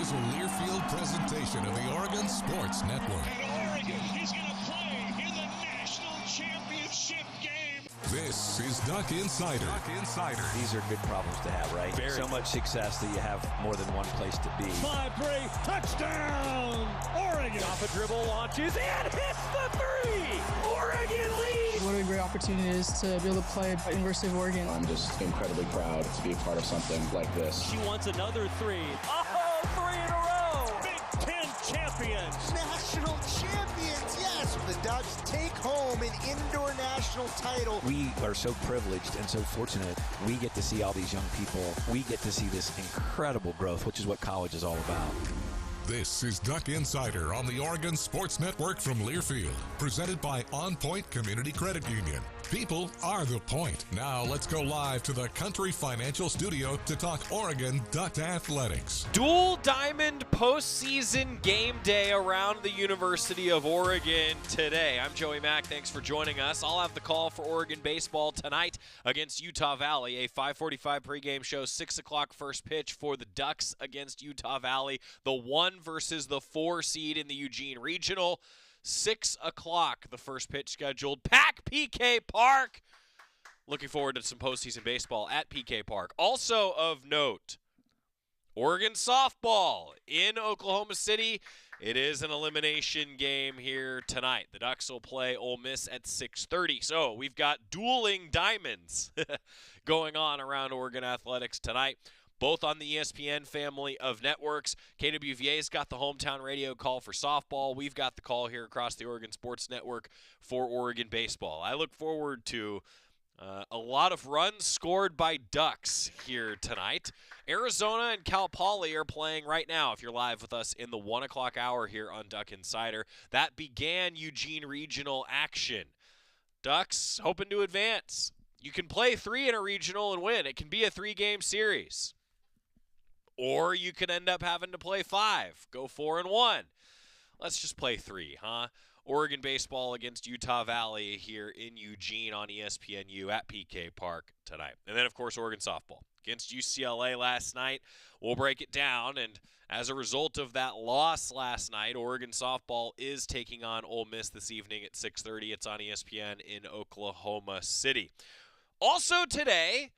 is a Learfield presentation of the Oregon Sports Network. And Oregon is going to play in the national championship game. This is Duck Insider. These are good problems to have, right? So much success that you have more than one place to be. 5-3, touchdown, Oregon. Off a dribble, launches, and hits the three. Oregon leads. What a great opportunity it is to be able to play at University of Oregon. I'm just incredibly proud to be a part of something like this. She wants another three. Oh, three in a row. Big Ten champions. National champions, yes. The Ducks take home an indoor national title. We are so privileged and so fortunate. We get to see all these young people. We get to see this incredible growth, which is what college is all about. This is Duck Insider on the Oregon Sports Network from Learfield, presented by OnPoint Community Credit Union. People are the point. Now let's go live to the Country Financial Studio to talk Oregon Duck Athletics. Dual diamond postseason game day around the University of Oregon today. I'm Joey Mack. Thanks for joining us. I'll have the call for Oregon baseball tonight against Utah Valley. A 5:45 pregame show, 6 o'clock first pitch for the Ducks against Utah Valley. The 1 versus the 4 seed in the Eugene Regional. 6 o'clock, the first pitch scheduled. Pack PK Park. Looking forward to some postseason baseball at PK Park. Also of note, Oregon softball in Oklahoma City. It is an elimination game here tonight. The Ducks will play Ole Miss at 6:30. So we've got dueling diamonds going on around Oregon athletics tonight, both on the ESPN family of networks. KWVA's got the hometown radio call for softball. We've got the call here across the Oregon Sports Network for Oregon baseball. I look forward to a lot of runs scored by Ducks here tonight. Arizona and Cal Poly are playing right now, if you're live with us in the 1 o'clock hour here on Duck Insider. That began Eugene Regional action. Ducks hoping to advance. You can play 3 in a regional and win. It can be a 3-game series. Or you could end up having to play 5, go 4-1. Let's just play 3, huh? Oregon baseball against Utah Valley here in Eugene on ESPNU at PK Park tonight. And then, of course, Oregon softball against UCLA last night. We'll break it down. And as a result of that loss last night, Oregon softball is taking on Ole Miss this evening at 6:30. It's on ESPN in Oklahoma City. Also today,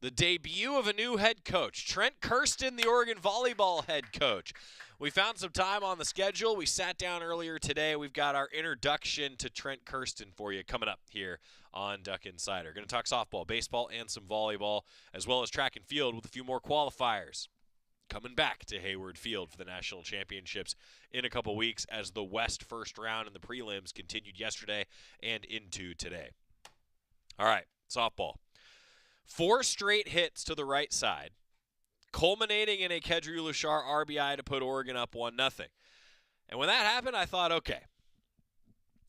the debut of a new head coach, Trent Kersten, the Oregon volleyball head coach. We found some time on the schedule. We sat down earlier today. We've got our introduction to Trent Kersten for you coming up here on Duck Insider. Going to talk softball, baseball, and some volleyball, as well as track and field with a few more qualifiers. Coming back to Hayward Field for the national championships in a couple weeks as the West first round and the prelims continued yesterday and into today. All right, softball. 4 straight hits to the right side, culminating in a Kedry Lushar RBI to put Oregon up 1-0. And when that happened, I thought, okay,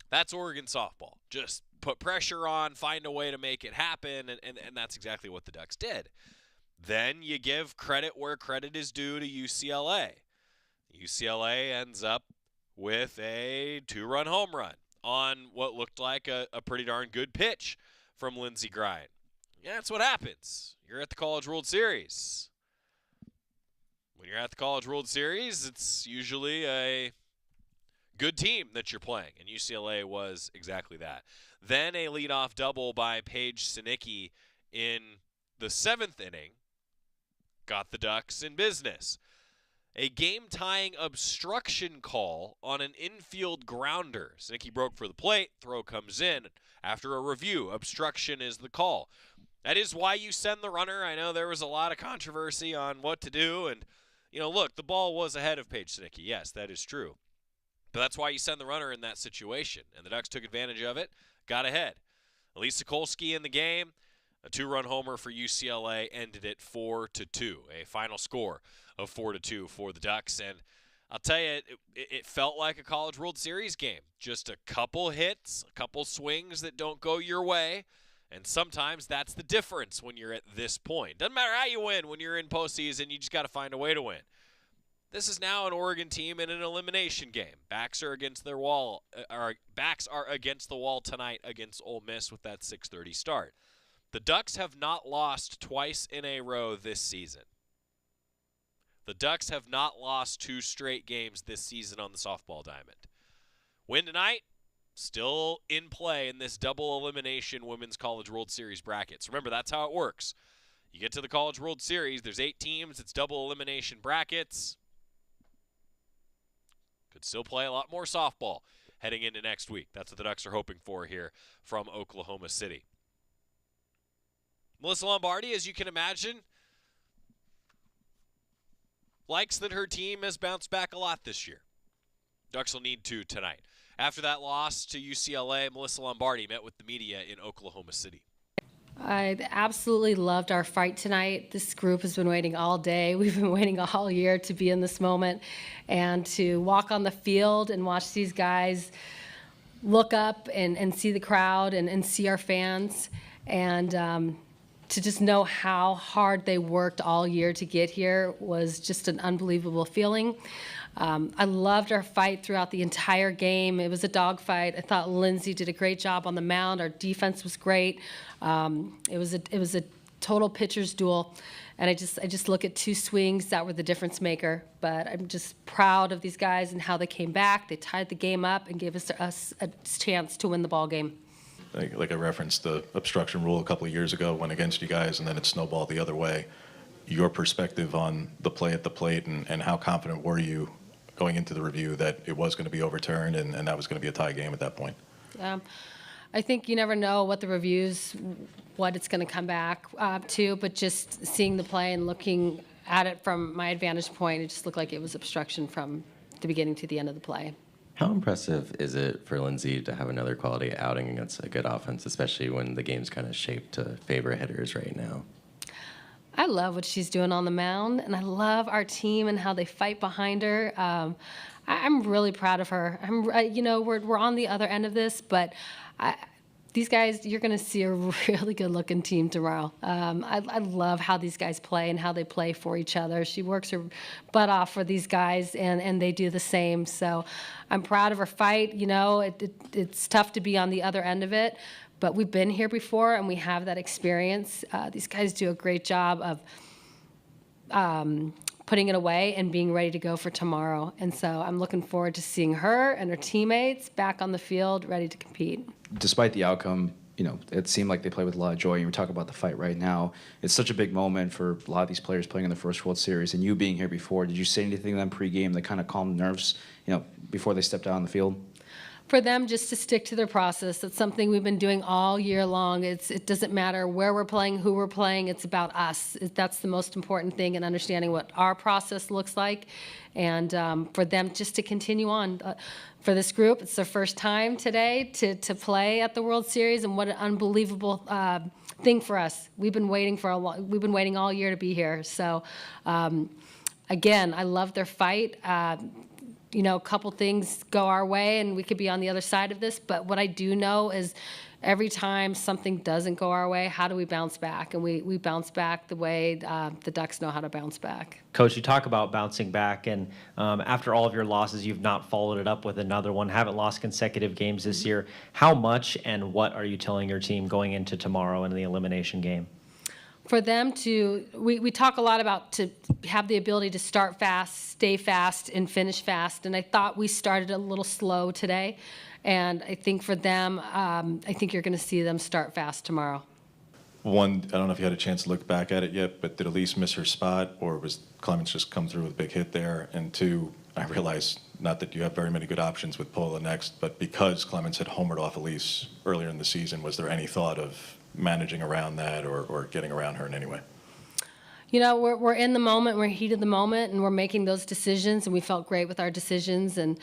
that's Oregon softball. Just put pressure on, find a way to make it happen, and that's exactly what the Ducks did. Then you give credit where credit is due to UCLA. UCLA ends up with a 2-run home run on what looked like a pretty darn good pitch from Lindsey Grine. Yeah, that's what happens. You're at the College World Series. When you're at the College World Series, it's usually a good team that you're playing, and UCLA was exactly that. Then a leadoff double by Paige Sinicki in the 7th inning got the Ducks in business. A game-tying obstruction call on an infield grounder. Sinicki broke for the plate. Throw comes in. After a review, obstruction is the call. That is why you send the runner. I know there was a lot of controversy on what to do. And, look, the ball was ahead of Paige Sinicki. Yes, that is true. But that's why you send the runner in that situation. And the Ducks took advantage of it, got ahead. Elise Sokolsky in the game. A 2-run homer for UCLA ended it 4-2. A final score of 4-2 for the Ducks. And I'll tell you, it felt like a College World Series game. Just a couple hits, a couple swings that don't go your way. And sometimes that's the difference when you're at this point. Doesn't matter how you win when you're in postseason, you just got to find a way to win. This is now an Oregon team in an elimination game. Backs are against the wall tonight against Ole Miss with that 6:30 start. The Ducks have not lost twice in a row this season. The Ducks have not lost 2 straight games this season on the softball diamond. Win tonight, still in play in this double elimination Women's College World Series brackets. Remember, that's how it works. You get to the College World Series, there's 8 teams, it's double elimination brackets. Could still play a lot more softball heading into next week. That's what the Ducks are hoping for here from Oklahoma City. Melissa Lombardi, as you can imagine, likes that her team has bounced back a lot this year. Ducks will need to tonight. After that loss to UCLA, Melissa Lombardi met with the media in Oklahoma City. I absolutely loved our fight tonight. This group has been waiting all day. We've been waiting all year to be in this moment and to walk on the field and watch these guys look up and see the crowd and see our fans and to just know how hard they worked all year to get here was just an unbelievable feeling. I loved our fight throughout the entire game. It was a dogfight. I thought Lindsay did a great job on the mound. Our defense was great. It was a total pitcher's duel, and I just look at 2 swings that were the difference maker. But I'm just proud of these guys and how they came back. They tied the game up and gave us a chance to win the ball game. Like I referenced the obstruction rule a couple of years ago, went against you guys, and then it snowballed the other way. Your perspective on the play at the plate and how confident were you going into the review that it was going to be overturned and that was going to be a tie game at that point? I think you never know what the reviews, what it's going to come back to, but just seeing the play and looking at it from my advantage point, it just looked like it was obstruction from the beginning to the end of the play. How impressive is it for Lindsay to have another quality outing against a good offense, especially when the game's kind of shaped to favor hitters right now? I love what she's doing on the mound, and I love our team and how they fight behind her. I'm really proud of her. We're on the other end of this, but these guys, you're going to see a really good-looking team tomorrow. I love how these guys play and how they play for each other. She works her butt off for these guys, and they do the same. So I'm proud of her fight. It's tough to be on the other end of it, but we've been here before, and we have that experience. These guys do a great job of putting it away and being ready to go for tomorrow. And so I'm looking forward to seeing her and her teammates back on the field ready to compete. Despite the outcome, it seemed like they played with a lot of joy. You were talking about the fight right now. It's such a big moment for a lot of these players playing in the first World Series, and you being here before. Did you say anything to them pregame that kind of calmed nerves, before they stepped out on the field? For them just to stick to their process. It's something we've been doing all year long. It doesn't matter where we're playing, who we're playing. It's about us. That's the most important thing, and understanding what our process looks like. And for them just to continue on. For this group, it's their first time today to play at the World Series, and what an unbelievable thing for us. We've been waiting all year to be here. So, again, I love their fight. A couple things go our way and we could be on the other side of this. But what I do know is every time something doesn't go our way, how do we bounce back? And we bounce back the way the Ducks know how to bounce back. Coach, you talk about bouncing back, and after all of your losses, you've not followed it up with another one, haven't lost consecutive games this year. How much and what are you telling your team going into tomorrow in the elimination game? For them we talk a lot about to have the ability to start fast, stay fast, and finish fast. And I thought we started a little slow today. And I think for them, I think you're going to see them start fast tomorrow. One, I don't know if you had a chance to look back at it yet, but did Elise miss her spot, or was Clemens just come through with a big hit there? And 2, I realize not that you have very many good options with Pola next, but because Clemens had homered off Elise earlier in the season, was there any thought of managing around that or getting around her in any way? We're in the moment, we're heat of the moment, and we're making those decisions, and we felt great with our decisions, and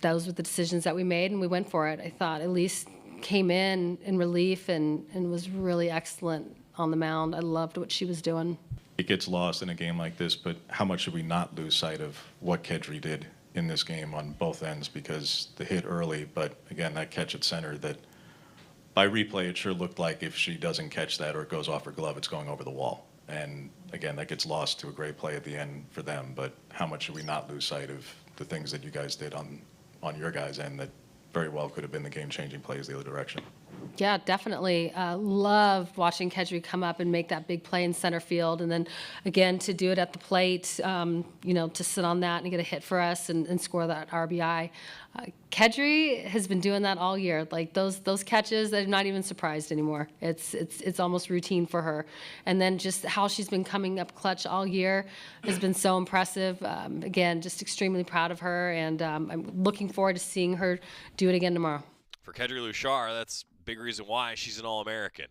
those were the decisions that we made, and we went for it. I thought Elise came in relief and was really excellent on the mound. I loved what she was doing. It gets lost in a game like this, but how much should we not lose sight of what Kedry did in this game on both ends? Because the hit early, but again, that catch at center that by replay, it sure looked like if she doesn't catch that or it goes off her glove, it's going over the wall. And again, that gets lost to a great play at the end for them. But how much should we not lose sight of the things that you guys did on your guys' end that very well could have been the game-changing plays the other direction? Yeah, definitely. Love watching Kedri come up and make that big play in center field, and then again to do it at the plate. To sit on that and get a hit for us and score that RBI. Kedri has been doing that all year. Like those catches, I'm not even surprised anymore. It's almost routine for her. And then just how she's been coming up clutch all year has been so impressive. Again, just extremely proud of her, and I'm looking forward to seeing her do it again tomorrow. For Kedri Lushar, that's big reason why she's an All-American.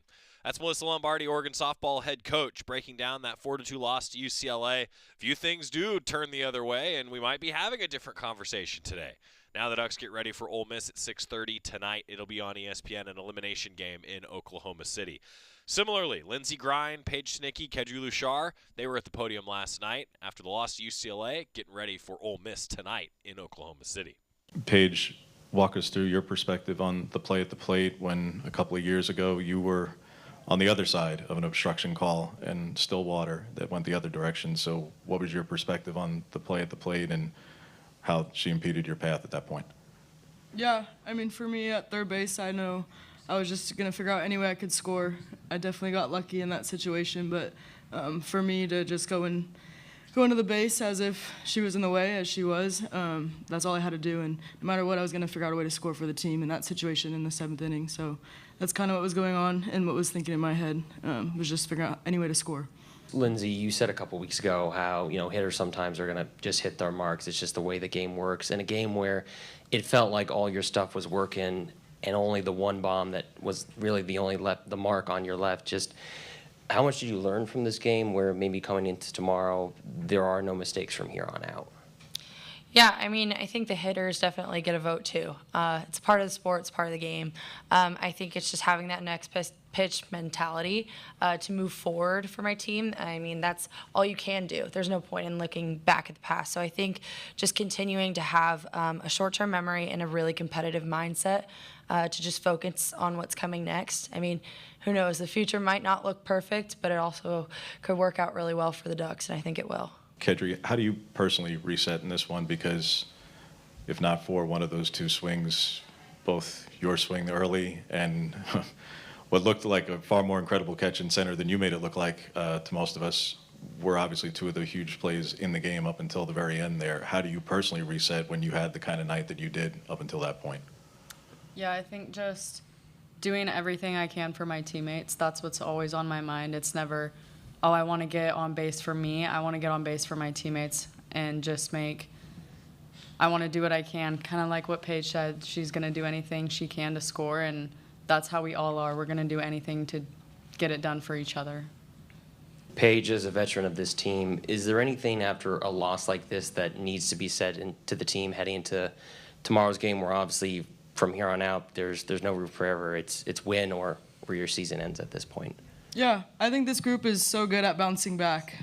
That's Melissa Lombardi, Oregon softball head coach, breaking down that 4-2 loss to UCLA. Few things do turn the other way, and we might be having a different conversation today. Now the Ducks get ready for Ole Miss at 6:30 tonight. It'll be on ESPN, an elimination game in Oklahoma City. Similarly, Lindsey Grine, Paige Snicky, Kedri Lushar, they were at the podium last night after the loss to UCLA, getting ready for Ole Miss tonight in Oklahoma City. Paige, walk us through your perspective on the play at the plate when a couple of years ago you were on the other side of an obstruction call in Stillwater that went the other direction. So what was your perspective on the play at the plate and how she impeded your path at that point? Yeah, I mean, for me at third base, I know I was just going to figure out any way I could score. I definitely got lucky in that situation, but for me to just go into the base as if she was in the way, as she was, that's all I had to do. And no matter what, I was going to figure out a way to score for the team in that situation in the 7th inning. So that's kind of what was going on and what was thinking in my head, was just figuring out any way to score. Lindsay, you said a couple weeks ago how, hitters sometimes are going to just hit their marks. It's just the way the game works. In a game where it felt like all your stuff was working and only the one bomb that was really the mark on your left, just how much did you learn from this game where maybe coming into tomorrow, there are no mistakes from here on out? Yeah, I mean, I think the hitters definitely get a vote too. It's part of the sport, it's part of the game. I think it's just having that next pitch mentality to move forward for my team. I mean, that's all you can do. There's no point in looking back at the past. So I think just continuing to have a short-term memory and a really competitive mindset to just focus on what's coming next. I mean, who knows? The future might not look perfect, but it also could work out really well for the Ducks, and I think it will. Kedri, how do you personally reset in this one? Because if not for one of those two swings, both your swing early and what looked like a far more incredible catch in center than you made it look like to most of us, were obviously two of the huge plays in the game up until the very end there. How do you personally reset when you had the kind of night that you did up until that point? Yeah, I think just doing everything I can for my teammates. That's what's always on my mind. It's never, oh, I want to get on base for me. I want to get on base for my teammates and just I want to do what I can, kind of like what Paige said. She's going to do anything she can to score, and that's how we all are. We're going to do anything to get it done for each other. Paige, as a veteran of this team, is there anything after a loss like this that needs to be said to the team heading into tomorrow's game, where obviously from here on out there's no room for error? It's win or where your season ends at this point. Yeah, I think this group is so good at bouncing back.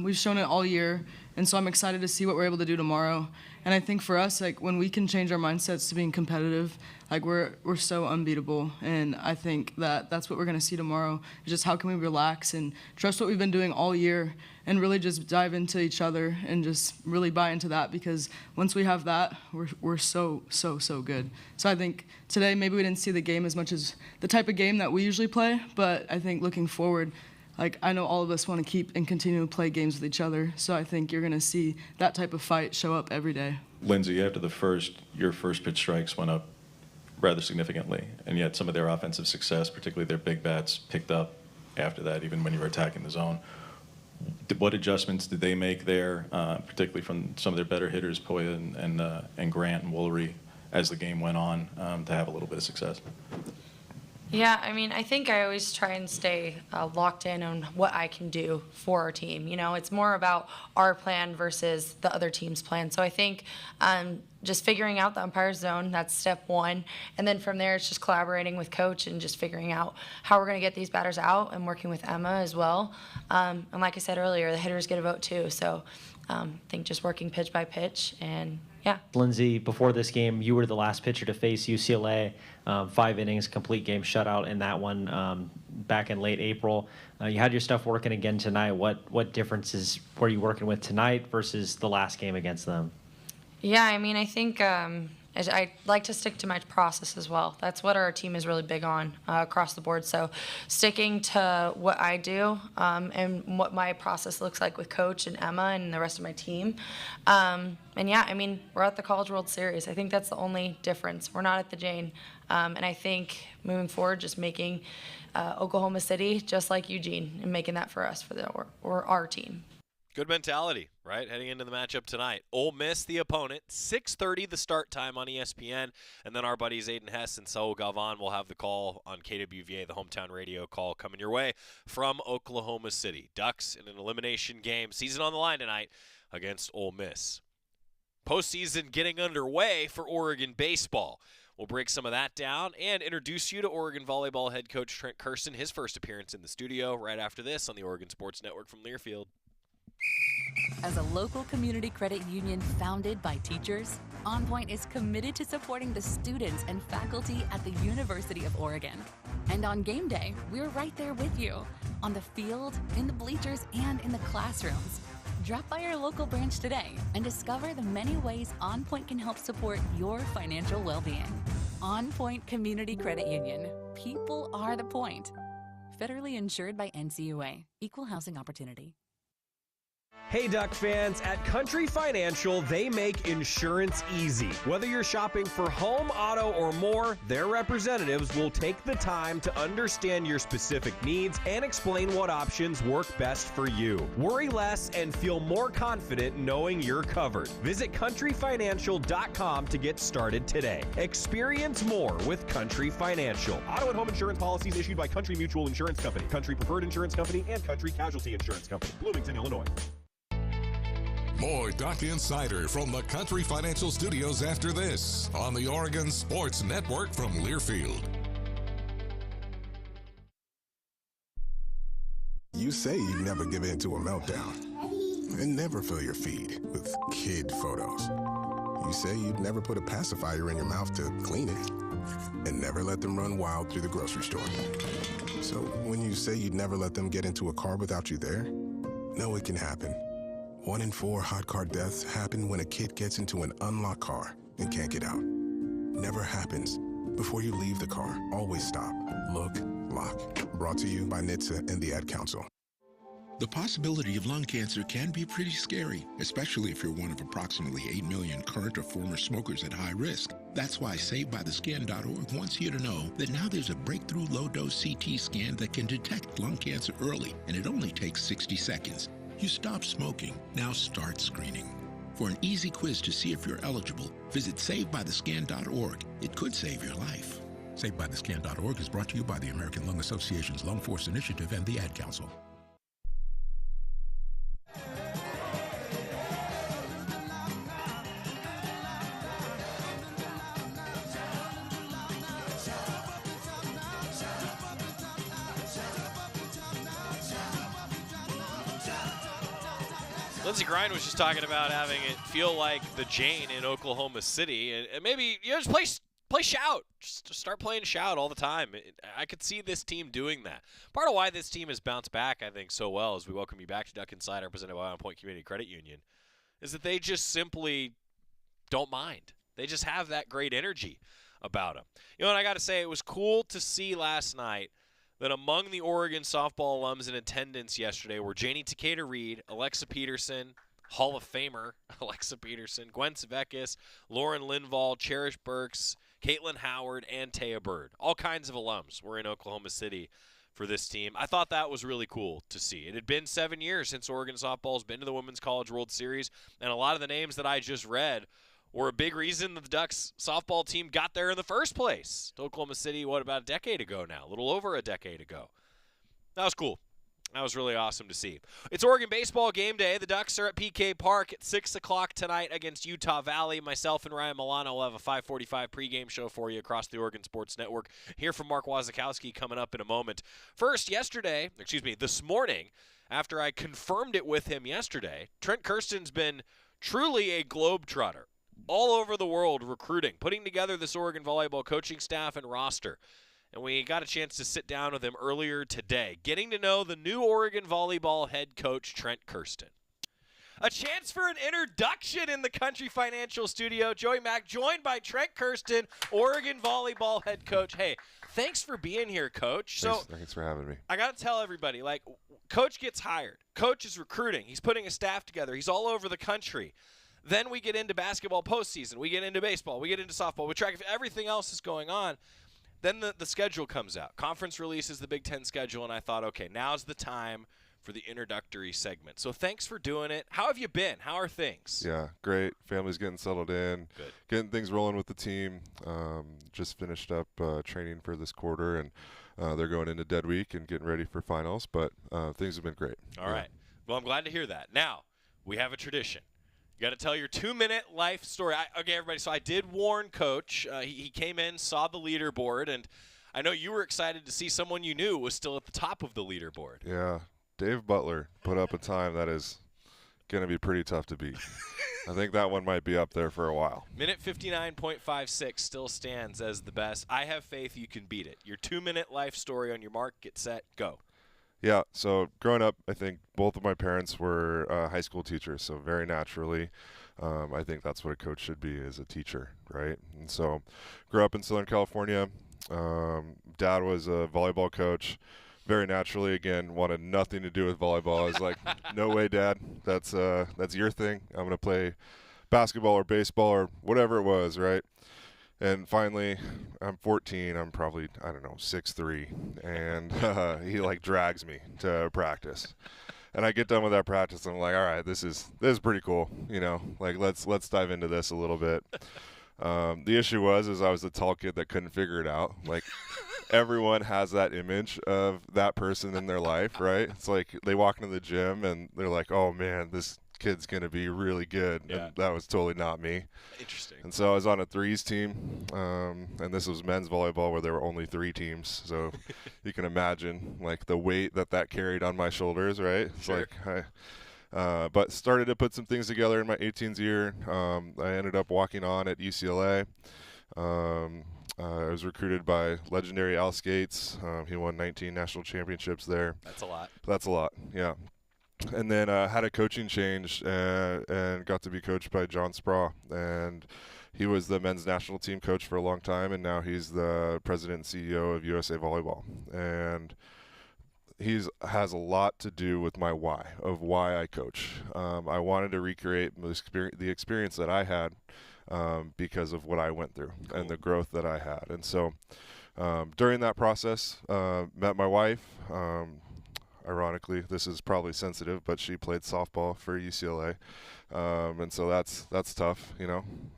We've shown it all year, and so I'm excited to see what we're able to do tomorrow. And I think for us, when we can change our mindsets to being competitive, we're so unbeatable. And I think that's what we're going to see tomorrow, is just how can we relax and trust what we've been doing all year and really just dive into each other and just really buy into that, because once we have that, we're so good. So I think today maybe we didn't see the game as much as the type of game that we usually play, but I think looking forward, I know all of us want to keep and continue to play games with each other, so I think you're going to see that type of fight show up every day. Lindsay, after your first pitch strikes went up rather significantly, and yet some of their offensive success, particularly their big bats, picked up after that, even when you were attacking the zone. What adjustments did they make there, particularly from some of their better hitters, Poya and Grant and Woolery, as the game went on, to have a little bit of success? Yeah, I mean, I think I always try and stay locked in on what I can do for our team. It's more about our plan versus the other team's plan. So I think just figuring out the umpire's zone, that's step one. And then from there, it's just collaborating with coach and just figuring out how we're going to get these batters out, and working with Emma as well. And like I said earlier, the hitters get a vote too. So I think just working pitch by pitch, and yeah. Lindsay, before this game, you were the last pitcher to face UCLA. 5 innings, complete game shutout in that one back in late April. You had your stuff working again tonight. What differences were you working with tonight versus the last game against them? Yeah, I mean, I think I like to stick to my process as well. That's what our team is really big on across the board. So sticking to what I do and what my process looks like with Coach and Emma and the rest of my team. And yeah, I mean, we're at the College World Series. I think that's the only difference. We're not at the Jane. And I think moving forward, just making Oklahoma City just like Eugene and making that for us, or our team. Good mentality, right? Heading into the matchup tonight. Ole Miss, the opponent. 6:30 the start time on ESPN. And then our buddies Aiden Hess and Saul Galvan will have the call on KWVA, the hometown radio call coming your way from Oklahoma City. Ducks in an elimination game. Season on the line tonight against Ole Miss. Postseason getting underway for Oregon baseball. We'll break some of that down and introduce you to Oregon Volleyball head coach Trent Kersten, his first appearance in the studio right after this on the Oregon Sports Network from Learfield. As a local community credit union founded by teachers, OnPoint is committed to supporting the students and faculty at the University of Oregon. And on game day, we're right there with you, on the field, in the bleachers, and in the classrooms. Drop by our local branch today and discover the many ways OnPoint can help support your financial well-being. OnPoint Community Credit Union. People are the point. Federally insured by NCUA. Equal housing opportunity. Hey Duck fans, at Country Financial, they make insurance easy. Whether you're shopping for home, auto, or more, their representatives will take the time to understand your specific needs and explain what options work best for you. Worry less and feel more confident knowing you're covered. Visit countryfinancial.com to get started today. Experience more with Country Financial. Auto and home insurance policies issued by Country Mutual Insurance Company, Country Preferred Insurance Company, and Country Casualty Insurance Company, Bloomington, Illinois. More Duck Insider from the Country Financial Studios after this on the Oregon Sports Network from Learfield. You say you never give in to a meltdown and never fill your feed with kid photos. You say you'd never put a pacifier in your mouth to clean it and never let them run wild through the grocery store. So when you say you'd never let them get into a car without you there, no, it can happen. 1 in 4 hot car deaths happen when a kid gets into an unlocked car and can't get out. Never happens. Before you leave the car, always stop, look, lock. Brought to you by NHTSA and the Ad Council. The possibility of lung cancer can be pretty scary, especially if you're one of approximately 8 million current or former smokers at high risk. That's why SaveByTheScan.org wants you to know that now there's a breakthrough low-dose CT scan that can detect lung cancer early, and it only takes 60 seconds. You stopped smoking, now start screening. For an easy quiz to see if you're eligible, visit SaveByTheScan.org. It could save your life. SaveByTheScan.org is brought to you by the American Lung Association's Lung Force Initiative and the Ad Council. Lindsey Grine was just talking about having it feel like the Jane in Oklahoma City, and maybe just play shout. Just start playing shout all the time. I could see this team doing that. Part of why this team has bounced back, I think, so well as we welcome you back to Duck Insider, presented by OnPoint Community Credit Union, is that they just simply don't mind. They just have that great energy about them. You know, and I got to say, it was cool to see last night that among the Oregon softball alums in attendance yesterday were Janie Takeda-Reed, Alexa Peterson, Hall of Famer Alexa Peterson, Gwen Svekis, Lauren Linval, Cherish Burks, Caitlin Howard, and Taya Bird. All kinds of alums were in Oklahoma City for this team. I thought that was really cool to see. It had been 7 years since Oregon softball's been to the Women's College World Series, and a lot of the names that I just read were a big reason that the Ducks softball team got there in the first place. To Oklahoma City, about a decade ago now? A little over a decade ago. That was cool. That was really awesome to see. It's Oregon baseball game day. The Ducks are at PK Park at 6 o'clock tonight against Utah Valley. Myself and Ryan Milano will have a 5:45 pregame show for you across the Oregon Sports Network. Hear from Mark Wazakowski coming up in a moment. First, this morning, after I confirmed it with him yesterday, Trent Kersten's been truly a globetrotter. All over the world recruiting, putting together this Oregon volleyball coaching staff and roster. And we got a chance to sit down with him earlier today, getting to know the new Oregon volleyball head coach, Trent Kersten. A chance for an introduction in the Country Financial Studio. Joey Mack joined by Trent Kersten, Oregon Volleyball head coach. Hey, thanks for being here, Coach. Thanks for having me. I got to tell everybody, like, Coach gets hired. Coach is recruiting. He's putting a staff together. He's all over the country. Then we get into basketball postseason. We get into baseball. We get into softball. We track if everything else is going on. Then the schedule comes out. Conference releases the Big Ten schedule, and I thought, okay, now's the time for the introductory segment. So thanks for doing it. How have you been? How are things? Yeah, great. Family's getting settled in. Good. Getting things rolling with the team. Just finished up training for this quarter, and they're going into dead week and getting ready for finals. But things have been great. All right. Well, I'm glad to hear that. Now, we have a tradition. You got to tell your 2-minute life story. Okay, everybody, so I did warn Coach. He came in, saw the leaderboard, and I know you were excited to see someone you knew was still at the top of the leaderboard. Yeah. Dave Butler put up a time that is going to be pretty tough to beat. I think that one might be up there for a while. Minute 59.56 still stands as the best. I have faith you can beat it. Your 2-minute life story on your mark, get set, go. Yeah, so growing up, I think both of my parents were high school teachers, so very naturally, I think that's what a coach should be, is a teacher, right? And so grew up in Southern California. Dad was a volleyball coach. Very naturally, again, wanted nothing to do with volleyball. I was like, no way, Dad. That's your thing. I'm going to play basketball or baseball or whatever it was, right? And finally, I'm 14. I'm probably, 6'3", and he like drags me to practice. And I get done with that practice, and I'm like, all right, this is pretty cool, like let's dive into this a little bit. The issue was I was the tall kid that couldn't figure it out. Like, everyone has that image of that person in their life, right? It's like they walk into the gym and they're like, oh man, this kid's going to be really good. Yeah. And that was totally not me. Interesting. And so I was on a threes team, and this was men's volleyball where there were only 3 teams. So you can imagine like the weight that carried on my shoulders, right? It's Sure. like but started to put some things together in my 18th year. I ended up walking on at UCLA. I was recruited by legendary Al Skates. He won 19 national championships there. That's a lot. That's a lot, yeah. And then had a coaching change and got to be coached by John Spraw. And he was the men's national team coach for a long time, and now he's the president and CEO of USA Volleyball. And has a lot to do with my why I coach. I wanted to recreate the experience that I had because of what I went through and the growth that I had. And so during that process, met my wife. Ironically, this is probably sensitive, but she played softball for UCLA, and so that's tough,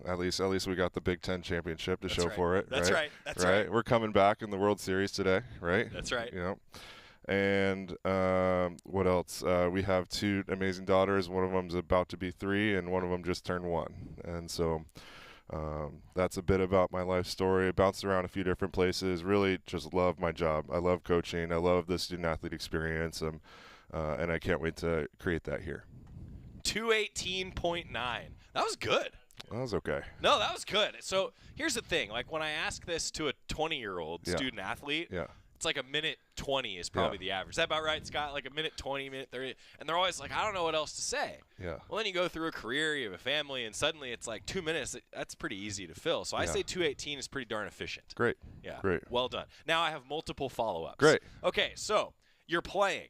At least we got the Big Ten championship to show for it. That's right. That's right. We're coming back in the World Series today, right? That's right. And what else? We have 2 amazing daughters. One of them's about to be 3, and one of them just turned 1. And so that's a bit about my life story. I bounced around a few different places. Really just love my job. I love coaching. I love the student-athlete experience, and I can't wait to create that here. 218.9. That was good. That was okay. No, that was good. So here's the thing. Like, when I ask this to a 20-year-old student-athlete, it's like a minute 20 is probably the average. Is that about right, Scott? Like a minute 20, minute 30. And they're always like, I don't know what else to say. Yeah. Well, then you go through a career, you have a family, and suddenly it's like 2 minutes. That's pretty easy to fill. So I say 218 is pretty darn efficient. Great. Yeah. Great. Well done. Now I have multiple follow-ups. Great. Okay, so you're playing.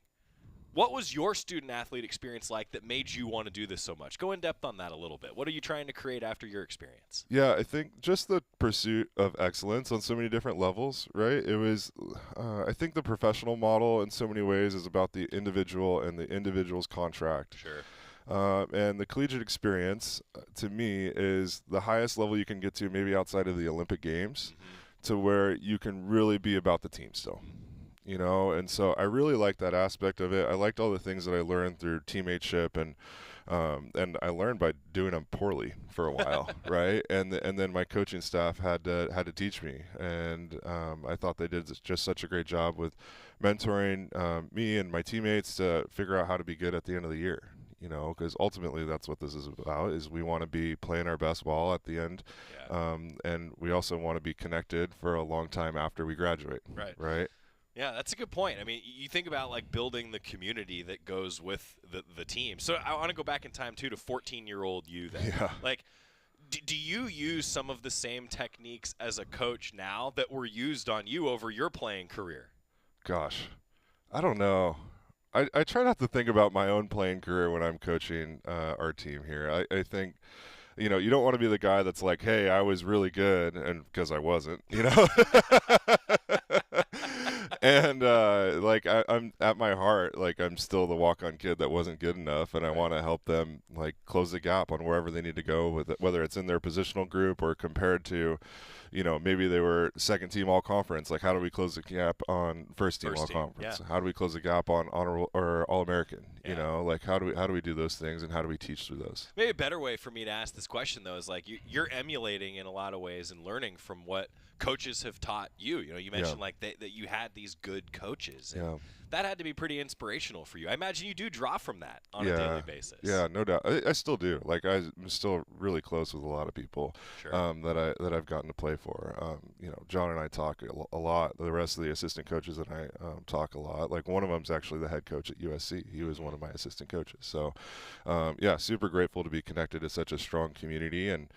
What was your student-athlete experience like that made you want to do this so much? Go in depth on that a little bit. What are you trying to create after your experience? Yeah, I think just the pursuit of excellence on so many different levels, right? It was, I think the professional model in so many ways is about the individual and the individual's contract. Sure. And the collegiate experience, to me, is the highest level you can get to, maybe outside of the Olympic Games, to where you can really be about the team still. And so I really liked that aspect of it. I liked all the things that I learned through teammateship, and I learned by doing them poorly for a while, right? And then my coaching staff had to teach me, and I thought they did just such a great job with mentoring me and my teammates to figure out how to be good at the end of the year. Because ultimately that's what this is about, is we want to be playing our best ball at the end, and we also want to be connected for a long time after we graduate. Right. Right. Yeah, that's a good point. I mean, you think about like building the community that goes with the team. So I want to go back in time too to 14-year-old you then. Yeah. Like, do you use some of the same techniques as a coach now that were used on you over your playing career? Gosh, I don't know. I try not to think about my own playing career when I'm coaching our team here. I think, you know, you don't want to be the guy that's like, hey, I was really good, and because I wasn't, you know. And like I'm at my heart, like I'm still the walk-on kid that wasn't good enough, and I want to help them like close the gap on wherever they need to go with it, whether it's in their positional group or compared to, you know, maybe they were second team all conference. Like, how do we close the gap on first team all conference? Yeah. How do we close the gap on honor or all American? You know, like how do we do those things, and how do we teach through those? Maybe a better way for me to ask this question though is like you're emulating in a lot of ways and learning from what coaches have taught you. You know, you mentioned like that you had these good coaches. And that had to be pretty inspirational for you. I imagine you do draw from that on a daily basis. Yeah, no doubt. I still do. Like I'm still really close with a lot of people that I've gotten to play for. You know, John and I talk a lot. The rest of the assistant coaches and I talk a lot. Like one of them's actually the head coach at USC. He was one of my assistant coaches. So, yeah, super grateful to be connected to such a strong community. And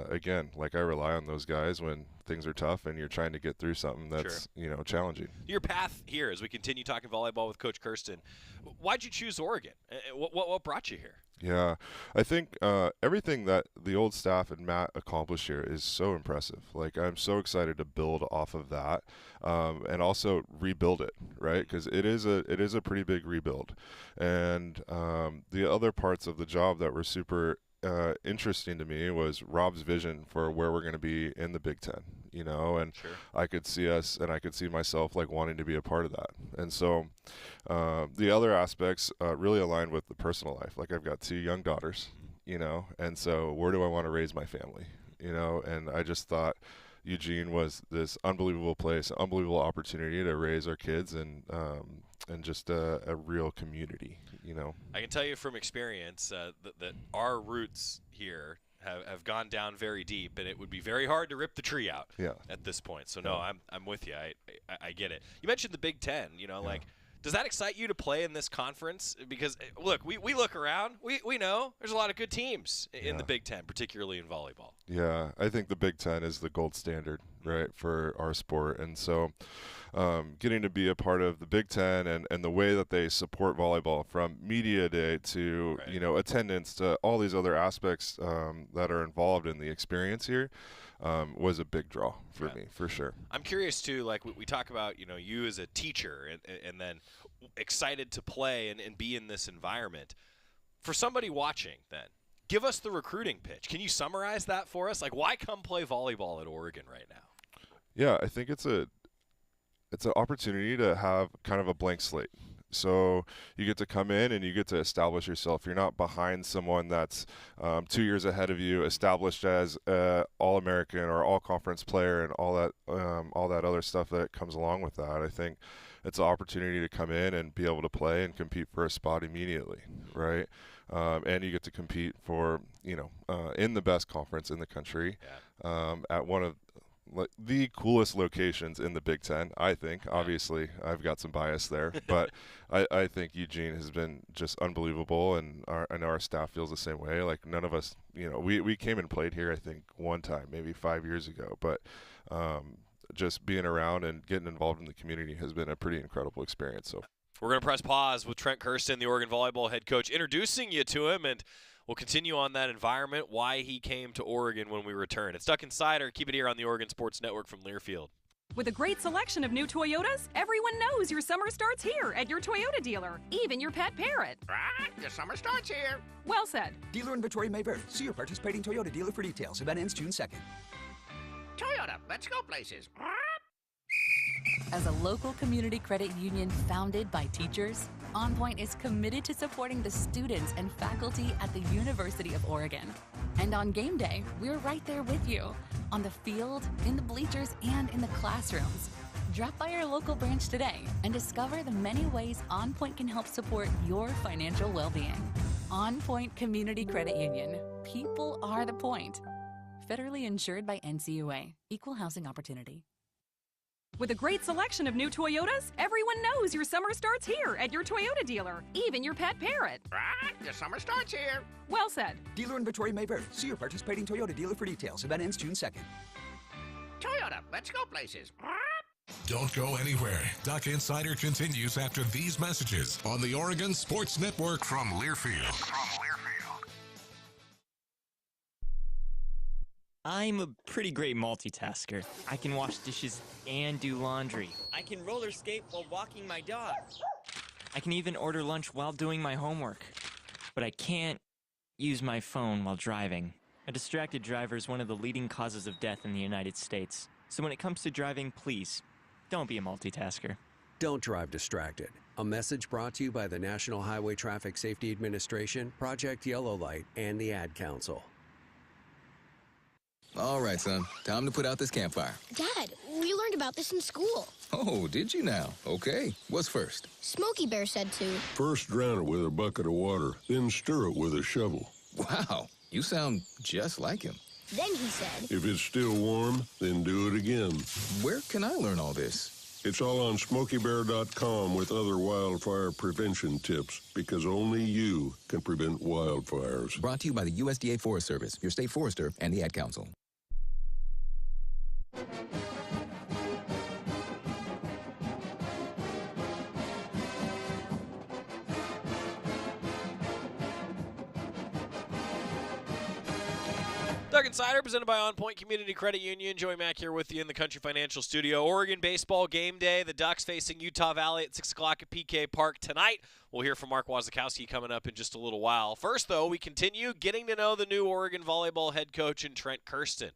again, like I rely on those guys when things are tough and you're trying to get through something that's you know, challenging. Your path here, as we continue talking volleyball with Coach Kersten, why'd you choose Oregon? What brought you here? Yeah, I think everything that the old staff and Matt accomplished here is so impressive. Like I'm so excited to build off of that, and also rebuild it, right? Because it is a pretty big rebuild, and the other parts of the job that were super interesting to me was Rob's vision for where we're going to be in the Big Ten, you know, and I could see us and I could see myself like wanting to be a part of that. And so the other aspects really aligned with the personal life. Like I've got 2 young daughters, you know, and so where do I want to raise my family, you know, and I just thought Eugene was this unbelievable place, unbelievable opportunity to raise our kids and just a real community, you know. I can tell you from experience that our roots here have gone down very deep, and it would be very hard to rip the tree out at this point. So, no, I'm with you. I get it. You mentioned the Big Ten, you know, like, does that excite you to play in this conference? Because, look, we look around. We know there's a lot of good teams in the Big Ten, particularly in volleyball. Yeah, I think the Big Ten is the gold standard, right, for our sport. And so getting to be a part of the Big Ten and the way that they support volleyball, from media day to, you know, attendance to all these other aspects that are involved in the experience here, was a big draw for me, for sure. I'm curious, too, like we talk about, you know, you as a teacher and then excited to play and be in this environment. For somebody watching, then, give us the recruiting pitch. Can you summarize that for us? Like, why come play volleyball at Oregon right now? Yeah, I think it's an opportunity to have kind of a blank slate. So you get to come in and you get to establish yourself. You're not behind someone that's 2 years ahead of you, established as All-American or All-Conference player and all that other stuff that comes along with that. I think it's an opportunity to come in and be able to play and compete for a spot immediately, right? And you get to compete for, you know, in the best conference in the country, at one of the coolest locations in the Big Ten, I think. Obviously, I've got some bias there, but I think Eugene has been just unbelievable, and I know our staff feels the same way. Like, none of us, you know, we came and played here, I think, one time, maybe 5 years ago, but just being around and getting involved in the community has been a pretty incredible experience. So we're going to press pause with Trent Kersten, the Oregon volleyball head coach, introducing you to him, and we'll continue on that environment, why he came to Oregon when we return. It's Duck Insider. Keep it here on the Oregon Sports Network from Learfield. With a great selection of new Toyotas, everyone knows your summer starts here at your Toyota dealer, even your pet parrot. Right, the summer starts here. Well said. Dealer inventory may vary. See your participating Toyota dealer for details. Event ends June 2nd. Toyota, let's go places. As a local community credit union founded by teachers, OnPoint is committed to supporting the students and faculty at the University of Oregon. And on game day, we're right there with you, on the field, in the bleachers, and in the classrooms. Drop by our local branch today and discover the many ways OnPoint can help support your financial well-being. OnPoint Community Credit Union. People are the point. Federally insured by NCUA. Equal housing opportunity. With a great selection of new Toyotas, everyone knows your summer starts here at your Toyota dealer, even your pet parrot. Right, the summer starts here. Well said. Dealer inventory may vary. See your participating Toyota dealer for details. Event ends June 2nd. Toyota, let's go places. Don't go anywhere. Duck Insider continues after these messages on the Oregon Sports Network from Learfield. I'm a pretty great multitasker. I can wash dishes and do laundry. I can roller skate while walking my dog. I can even order lunch while doing my homework. But I can't use my phone while driving. A distracted driver is one of the leading causes of death in the United States. So when it comes to driving, please, don't be a multitasker. Don't drive distracted. A message brought to you by the National Highway Traffic Safety Administration, Project Yellow Light, and the Ad Council. All right, son. Time to put out this campfire. Dad, we learned about this in school. Oh, did you now? Okay. What's first? Smokey Bear said to. First drown it with a bucket of water, then stir it with a shovel. Wow, you sound just like him. Then he said. If it's still warm, then do it again. Where can I learn all this? It's all on SmokeyBear.com with other wildfire prevention tips, because only you can prevent wildfires. Brought to you by the USDA Forest Service, your state forester, and the Ad Council. Duck Insider, presented by OnPoint Community Credit Union. Joey Mack here with you in the Country Financial Studio. Oregon baseball game day. The Ducks facing Utah Valley at 6 o'clock at PK Park tonight. We'll hear from Mark Wazakowski coming up in just a little while. First, though, we continue getting to know the new Oregon volleyball head coach in Trent Kersten.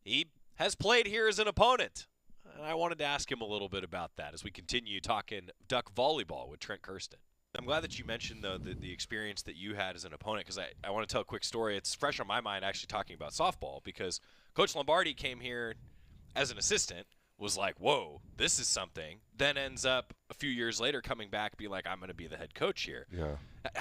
He has played here as an opponent, and I wanted to ask him a little bit about that as we continue talking Duck volleyball with Trent Kersten. I'm glad that you mentioned, though, the experience that you had as an opponent, because I want to tell a quick story. It's fresh on my mind actually talking about softball, because Coach Lombardi came here as an assistant, was like, whoa, this is something, then ends up a few years later coming back, be like, I'm going to be the head coach here. Yeah.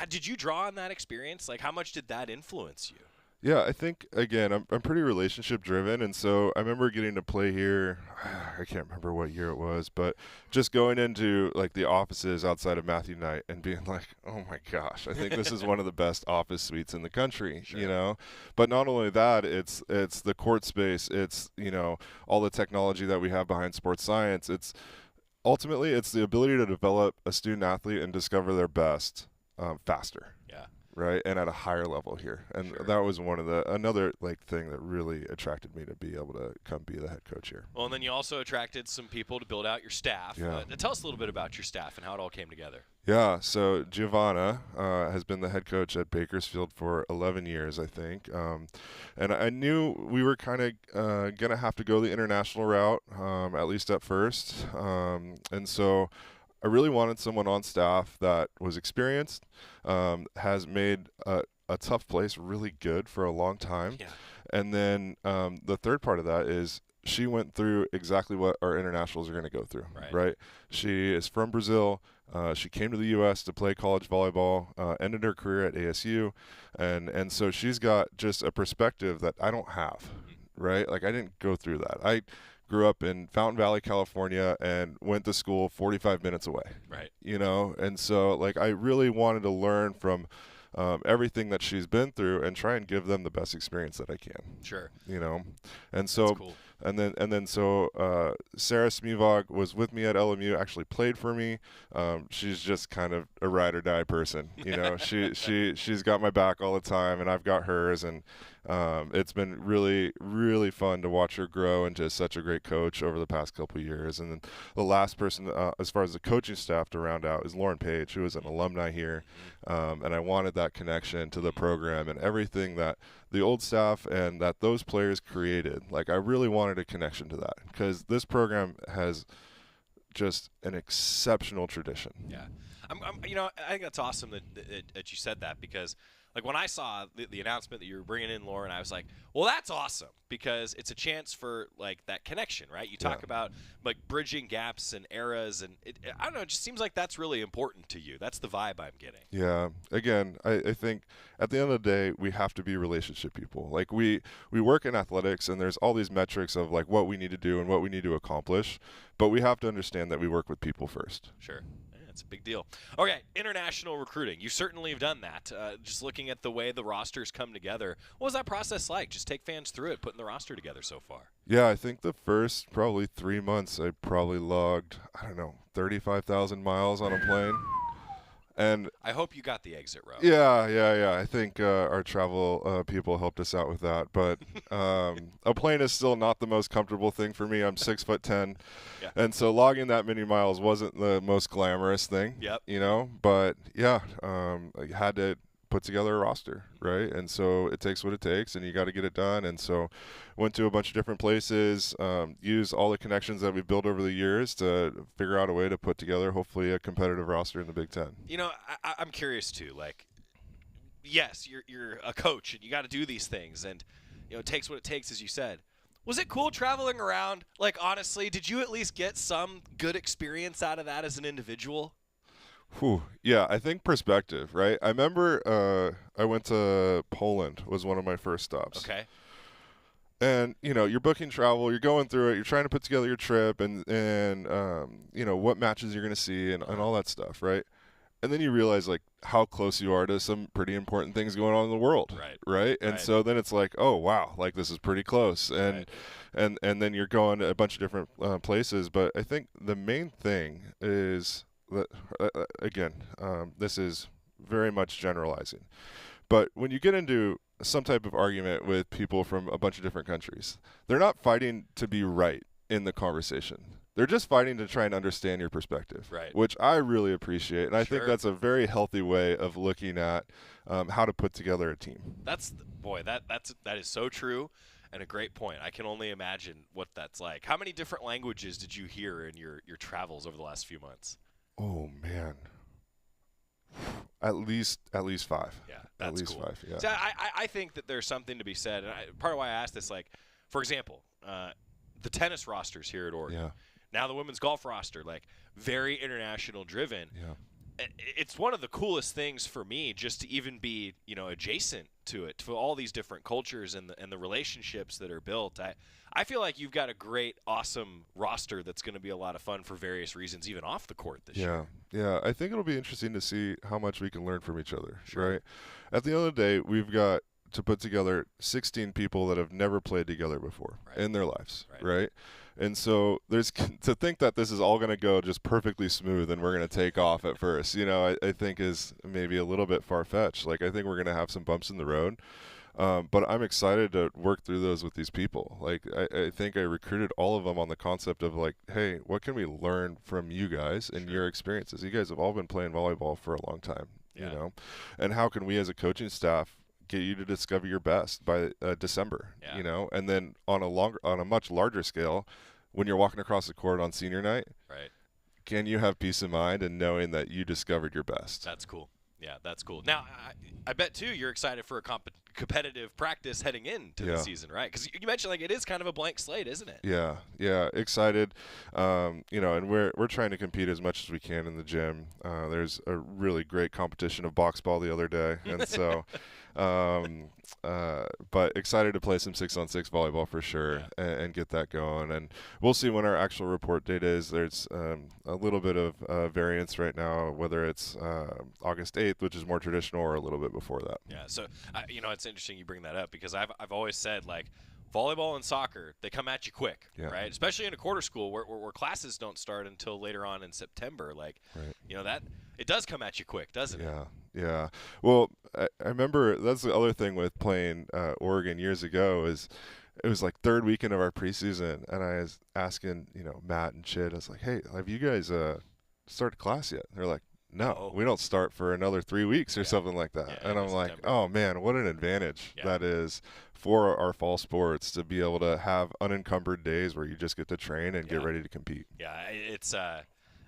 Did you draw on that experience? Like, how much did that influence you? Yeah, I think, again, I'm pretty relationship-driven, and so I remember getting to play here, I can't remember what year it was, but just going into, like, the offices outside of Matthew Knight and being like, oh, my gosh, I think this is one of the best office suites in the country, you know? But not only that, it's the court space, it's, you know, all the technology that we have behind sports science. Ultimately, it's the ability to develop a student-athlete and discover their best faster. Yeah. Right, and at a higher level here, and that was another thing that really attracted me to be able to come be the head coach here. Well, and then you also attracted some people to build out your staff. Yeah. Tell us a little bit about your staff and how it all came together. Yeah, so Giovanna has been the head coach at Bakersfield for 11 years, I think, and I knew we were kind of gonna have to go the international route, at least at first, and so I really wanted someone on staff that was experienced, has made a tough place really good for a long time. Yeah. And then the third part of that is she went through exactly what our internationals are going to go through. Right. She is from Brazil. She came to the U.S. to play college volleyball, ended her career at ASU. And so she's got just a perspective that I don't have. Right. Like, I didn't go through that. I grew up in Fountain Valley, California, and went to school 45 minutes away. Right. You know, and so, like, I really wanted to learn from everything that she's been through and try and give them the best experience that I can. Sure. You know, and so, That's cool. and then Sarah Smivog was with me at LMU, actually played for me. She's just kind of a ride or die person. You know, she's got my back all the time, and I've got hers, and it's been really, really fun to watch her grow into such a great coach over the past couple of years. And then the last person, as far as the coaching staff to round out, is Lauren Page, who is an alumni here, and I wanted that connection to the program and everything that the old staff and that those players created. Like, I really wanted a connection to that, because this program has just an exceptional tradition. Yeah. I think that's awesome that you said that, because like when I saw the announcement that you were bringing in Lauren, I was like, well, that's awesome because it's a chance for like that connection, right? You talk about like bridging gaps and eras, and I don't know, it just seems like that's really important to you. That's the vibe I'm getting. Yeah. Again, I think at the end of the day, we have to be relationship people. Like we work in athletics, and there's all these metrics of like what we need to do and what we need to accomplish, but we have to understand that we work with people first. Sure. It's a big deal. Okay, international recruiting. You certainly have done that. Just looking at the way the rosters come together, what was that process like? Just take fans through it, putting the roster together so far. Yeah, I think the first probably 3 months I probably logged, 35,000 miles on a plane. And I hope you got the exit row. Yeah. I think our travel people helped us out with that. But a plane is still not the most comfortable thing for me. I'm 6'10", and so logging that many miles wasn't the most glamorous thing. Yep. But yeah, I had to put together a roster, right? And so it takes what it takes, and you got to get it done. And so went to a bunch of different places, used all the connections that we've built over the years to figure out a way to put together hopefully a competitive roster in the Big Ten. I'm curious too. Like, yes, you're a coach and you got to do these things, and it takes what it takes, as you said. Was it cool traveling around? Like, honestly, did you at least get some good experience out of that as an individual? Whew. Yeah, I think perspective, right? I remember I went to Poland was one of my first stops. Okay. And, you're booking travel, you're going through it, you're trying to put together your trip and what matches you're going to see and all that stuff, right? And then you realize, like, how close you are to some pretty important things going on in the world, right? And so then it's like, oh, wow, like, this is pretty close. And then you're going to a bunch of different places. But I think the main thing is that, again, this is very much generalizing. But when you get into some type of argument with people from a bunch of different countries, they're not fighting to be right in the conversation. They're just fighting to try and understand your perspective, which I really appreciate. And I think that's a very healthy way of looking at how to put together a team. That is so true and a great point. I can only imagine what that's like. How many different languages did you hear in your travels over the last few months? Oh, man. At least 5. Yeah, that's at least cool. 5. Yeah. So I think that there's something to be said. And part of why I asked this, like, for example, the tennis rosters here at Oregon. Yeah. Now the women's golf roster, like, very international driven. Yeah. It's one of the coolest things for me just to even be, adjacent to it, to all these different cultures and the relationships that are built. I feel like you've got a great, awesome roster that's going to be a lot of fun for various reasons, even off the court this year. Yeah, I think it'll be interesting to see how much we can learn from each other, right? At the end of the day, we've got to put together 16 people that have never played together before in their lives, right? And so to think that this is all going to go just perfectly smooth and we're going to take off at first, I think is maybe a little bit far-fetched. Like, I think we're going to have some bumps in the road. But I'm excited to work through those with these people. Like, I think I recruited all of them on the concept of, like, hey, what can we learn from you guys and your experiences? You guys have all been playing volleyball for a long time, and how can we as a coaching staff get you to discover your best by December, and then on a much larger scale, when you're walking across the court on senior night, can you have peace of mind and knowing that you discovered your best? That's cool. Yeah, that's cool. Now, I bet, too, you're excited for a competitive practice heading into the season, right? Because you mentioned, like, it is kind of a blank slate, isn't it? Yeah, excited. And we're trying to compete as much as we can in the gym. There's a really great competition of box ball the other day, and so but excited to play some 6-on-6 volleyball for sure and get that going. And we'll see when our actual report date is. There's a little bit of variance right now, whether it's August 8th, which is more traditional, or a little bit before that. Yeah, so, it's interesting you bring that up because I've always said, like, volleyball and soccer, they come at you quick, right? Especially in a quarter school where classes don't start until later on in September. Like, that it does come at you quick, doesn't it? Yeah. Well, I remember that's the other thing with playing Oregon years ago is it was like third weekend of our preseason, and I was asking, Matt and Chid, I was like, hey, have you guys started class yet? They're like, no, we don't start for another 3 weeks or something like that. And I'm like, oh, man, what an advantage that is for our fall sports to be able to have unencumbered days where you just get to train and get ready to compete. Yeah,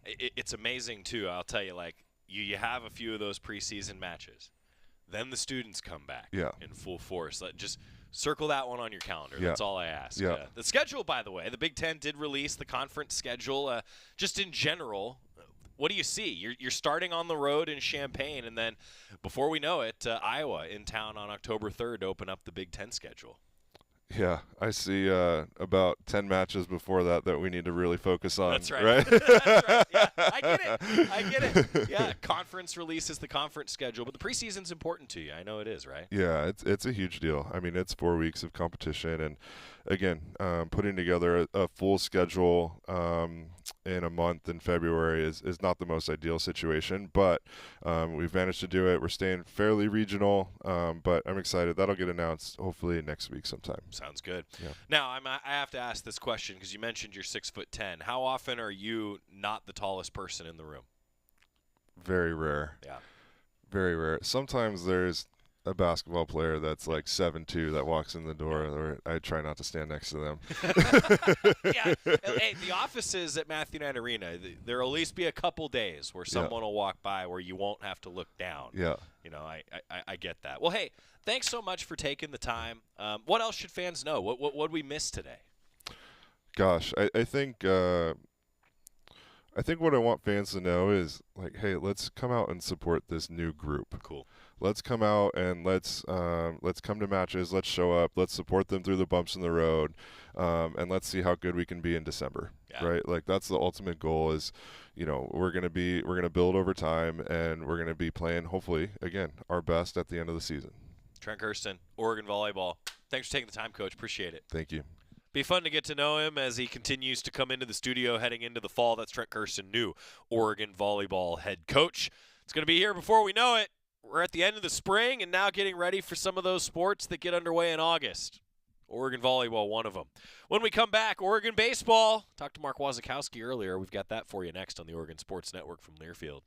it's amazing, too. I'll tell you, like, you have a few of those preseason matches. Then the students come back Yeah. in full force. Just circle that one on your calendar. Yeah. That's all I ask. Yeah. The schedule, by the way, the Big Ten did release the conference schedule. Just in general, what do you see? You're starting on the road in Champaign, and then before we know it, Iowa in town on October 3rd to open up the Big Ten schedule. Yeah, I see about 10 matches before that we need to really focus on. That's right. Right? That's right. Yeah, I get it. Yeah, conference releases the conference schedule, but the preseason's important to you. I know it is, right? Yeah, it's a huge deal. I mean, it's 4 weeks of competition, and again, putting together a full schedule in a month in February is not the most ideal situation, but we've managed to do it. We're staying fairly regional, but I'm excited. That'll get announced hopefully next week sometime. Sounds good. Yeah. Now, I have to ask this question because you mentioned you're 6'10". How often are you not the tallest person in the room? Very rare. Yeah. Very rare. Sometimes there's a basketball player that's like 7'2" that walks in the door, or I try not to stand next to them. Yeah. Hey, the offices at Matthew Knight Arena, there'll at least be a couple days where someone will walk by where you won't have to look down. Yeah. You know, I get that. Well, hey, thanks so much for taking the time. What else should fans know? What did we miss today? Gosh, I think what I want fans to know is, like, hey, let's come out and support this new group. Cool. Let's come out and let's come to matches. Let's show up. Let's support them through the bumps in the road, and let's see how good we can be in December. Yeah. Right? Like, that's the ultimate goal. Is, we're gonna build over time, and we're gonna be playing, hopefully, again, our best at the end of the season. Trent Kersten, Oregon Volleyball. Thanks for taking the time, Coach. Appreciate it. Thank you. Be fun to get to know him as he continues to come into the studio heading into the fall. That's Trent Kersten, new Oregon Volleyball head coach. It's going to be here before we know it. We're at the end of the spring and now getting ready for some of those sports that get underway in August. Oregon Volleyball, one of them. When we come back, Oregon Baseball. Talked to Mark Wazakowski earlier. We've got that for you next on the Oregon Sports Network from Learfield.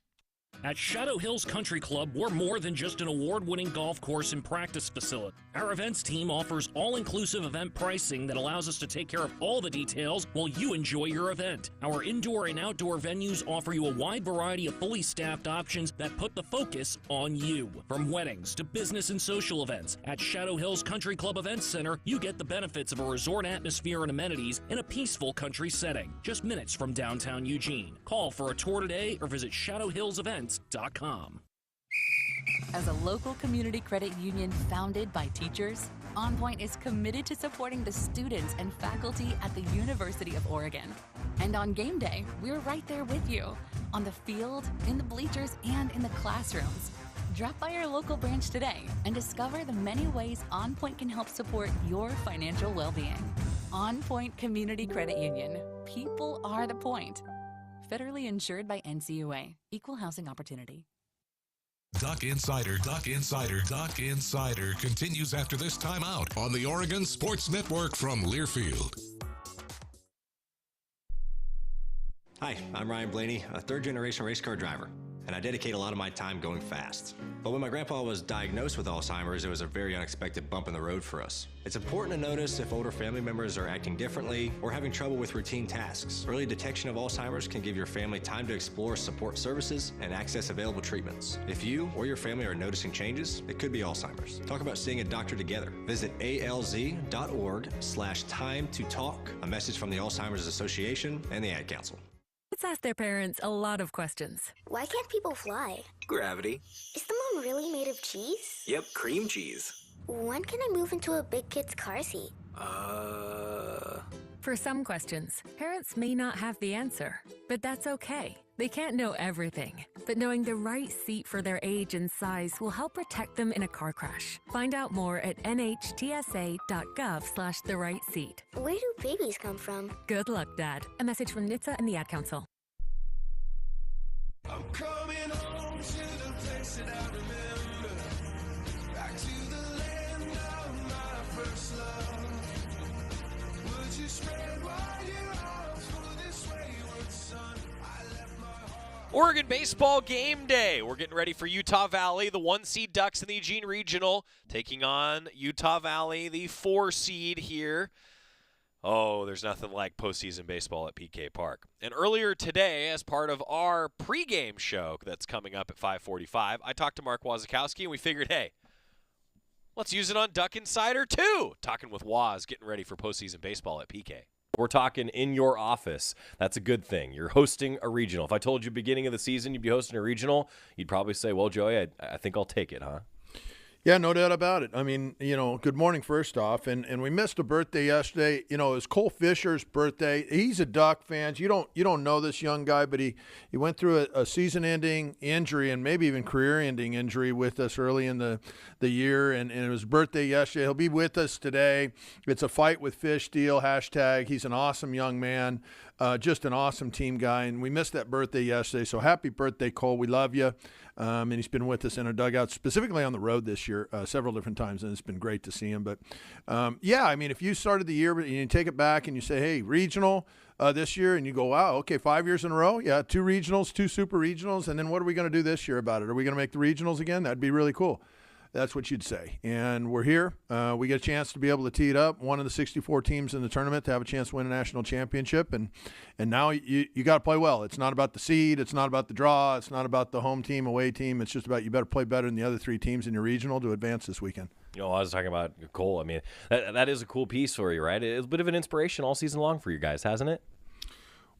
At Shadow Hills Country Club, we're more than just an award-winning golf course and practice facility. Our events team offers all-inclusive event pricing that allows us to take care of all the details while you enjoy your event. Our indoor and outdoor venues offer you a wide variety of fully staffed options that put the focus on you. From weddings to business and social events, at Shadow Hills Country Club Events Center, you get the benefits of a resort atmosphere and amenities in a peaceful country setting, just minutes from downtown Eugene. Call for a tour today or visit shadowhillsevents.com. As a local community credit union founded by teachers, OnPoint is committed to supporting the students and faculty at the University of Oregon. And on game day, we're right there with you, on the field, in the bleachers, and in the classrooms. Drop by our local branch today and discover the many ways OnPoint can help support your financial well-being. OnPoint Community Credit Union. People are the point. Federally insured by NCUA. Equal housing opportunity. Duck Insider continues after this timeout on the Oregon Sports Network from Learfield. Hi, I'm Ryan Blaney, a third-generation race car driver, and I dedicate a lot of my time going fast. But when my grandpa was diagnosed with Alzheimer's, it was a very unexpected bump in the road for us. It's important to notice if older family members are acting differently or having trouble with routine tasks. Early detection of Alzheimer's can give your family time to explore support services and access available treatments. If you or your family are noticing changes, it could be Alzheimer's. Talk about seeing a doctor together. Visit alz.org/time-to-talk. A message from the Alzheimer's Association and the Ad Council. Kids ask their parents a lot of questions. Why can't people fly? Gravity. Is the moon really made of cheese? Yep, cream cheese. When can I move into a big kid's car seat? For some questions, parents may not have the answer, but that's okay. They can't know everything, but knowing the right seat for their age and size will help protect them in a car crash. Find out more at nhtsa.gov/the-right-seat. Where do babies come from? Good luck, Dad. A message from NHTSA and the Ad Council. I'm coming home to the place that I remember. Back to the land of my first love. Would you spread wide your arms for this wayward son? Oregon Baseball game day. We're getting ready for Utah Valley, the 1-seed Ducks in the Eugene Regional, taking on Utah Valley, the 4-seed here. Oh, there's nothing like postseason baseball at PK Park. And earlier today, as part of our pregame show that's coming up at 5:45, I talked to Mark Wazikowski, and we figured, hey, let's use it on Duck Insider too. Talking with Waz, getting ready for postseason baseball at PK. We're talking in your office. That's a good thing. You're hosting a regional. If I told you beginning of the season you'd be hosting a regional, you'd probably say, well, Joey, I think I'll take it, huh? Yeah, no doubt about it. I mean, good morning first off. And we missed a birthday yesterday. It was Cole Fisher's birthday. He's a Duck fan. You don't know this young guy, but he went through a season-ending injury and maybe even career-ending injury with us early in the year. And it was birthday yesterday. He'll be with us today. It's a fight with fish deal, hashtag. He's an awesome young man, just an awesome team guy. And we missed that birthday yesterday. So happy birthday, Cole. We love you. And he's been with us in our dugout, specifically on the road this year, several different times, and it's been great to see him. But, if you started the year and you take it back and you say, hey, regional this year, and you go, wow, okay, 5 years in a row? Yeah, 2 regionals, 2 super regionals, and then what are we going to do this year about it? Are we going to make the regionals again? That'd be really cool. That's what you'd say. And we're here. We get a chance to be able to tee it up, one of the 64 teams in the tournament, to have a chance to win a national championship. And now you got to play well. It's not about the seed. It's not about the draw. It's not about the home team, away team. It's just about you better play better than the other 3 teams in your regional to advance this weekend. I was talking about Cole. I mean, that is a cool piece for you, right? It's a bit of an inspiration all season long for you guys, hasn't it?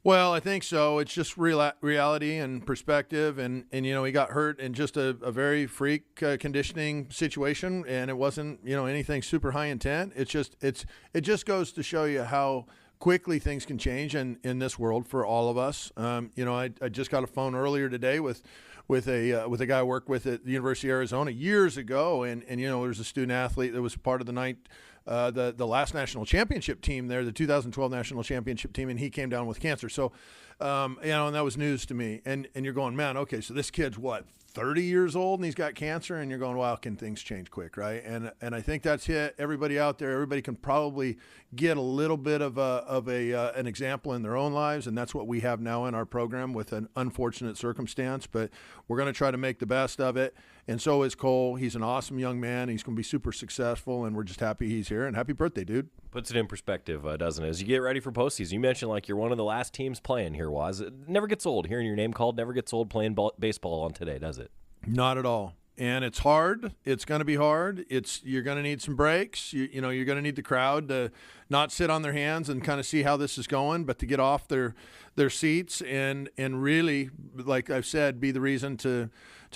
Well, I think so. It's just reality and perspective, and he got hurt in just a very freak conditioning situation, and it wasn't anything super high intent. It just goes to show you how quickly things can change in this world for all of us. I just got a phone earlier today with a guy I worked with at the University of Arizona years ago, and there was a student athlete that was part of the last national championship team there, the 2012 national championship team, and he came down with cancer. So, and that was news to me. And you're going, man, okay, so this kid's 30 years old and he's got cancer, and you're going, wow, can things change quick, right? And I think that's hit everybody out there. Everybody can probably get a little bit of an example in their own lives, and that's what we have now in our program with an unfortunate circumstance. But we're going to try to make the best of it. And so is Cole. He's an awesome young man. He's going to be super successful, and we're just happy he's here. And happy birthday, dude. Puts it in perspective, doesn't it? As you get ready for postseason, you mentioned you're one of the last teams playing here, Waz. It never gets old. Hearing your name called never gets old playing baseball on today, does it? Not at all. And it's hard. It's going to be hard. You're going to need some breaks. You're going to need the crowd to not sit on their hands and kind of see how this is going, but to get off their seats and really, like I've said, be the reason to